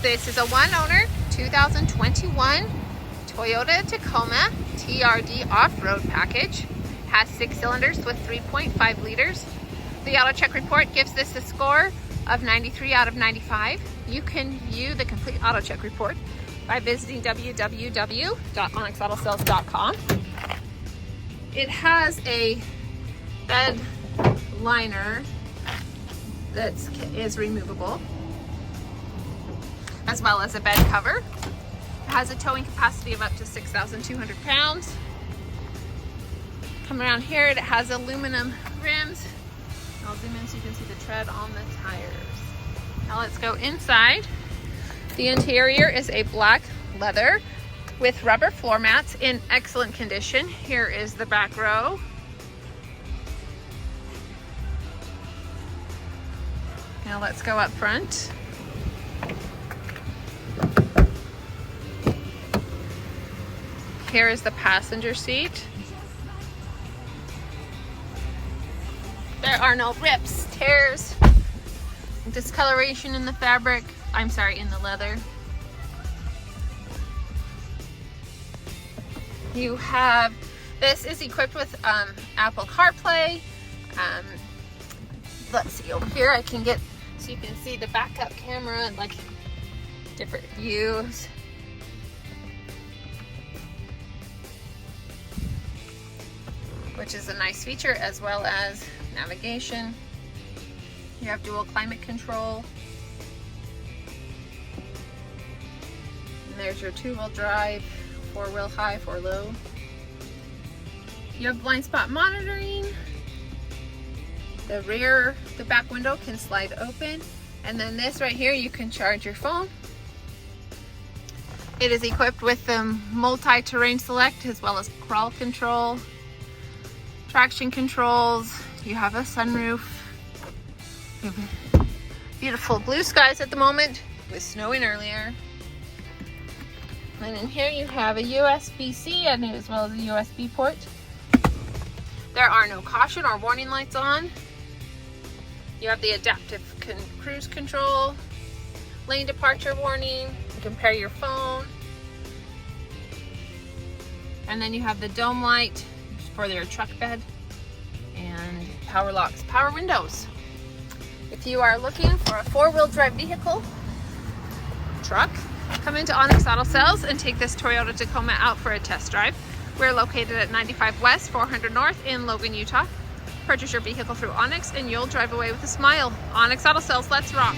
This is a one-owner 2021 Toyota Tacoma TRD off-road package. Has 6 cylinders with 3.5 liters. The auto check report gives this a score of 93 out of 95. You can view the complete auto check report by visiting www.onyxautosales.com. It has a bed liner that is removable, as well as a bed cover. It has a towing capacity of up to 6,200 pounds. Come around here, it has aluminum rims. I'll zoom in so you can see the tread on the tires. Now let's go inside. The interior is a black leather with rubber floor mats in excellent condition. Here is the back row. Now let's go up front. Here is the passenger seat. There are no rips, tears, discoloration in the fabric. I'm sorry, in the leather. You have, this is equipped with Apple CarPlay. Let's see, over here I can get, so you can see the backup camera and like different views. Which is a nice feature, as well as navigation. You have dual climate control. And there's your 2-wheel drive, 4-wheel high, 4-low. You have blind spot monitoring. The back window can slide open. And then this right here, you can charge your phone. It is equipped with the multi-terrain select, as well as crawl control, traction controls. You have a sunroof. You have beautiful blue skies at the moment with snowing earlier. And in here you have a USB-C and as well as a USB port. There are no caution or warning lights on. You have the adaptive cruise control, lane departure warning. You can pair your phone. And then you have the dome light for their truck bed and power locks, power windows. If you are looking for a 4-wheel drive vehicle, truck, come into Onyx Auto Sales and take this Toyota Tacoma out for a test drive. We're located at 95 West, 400 North in Logan, Utah. Purchase your vehicle through Onyx and you'll drive away with a smile. Onyx Auto Sales, let's rock.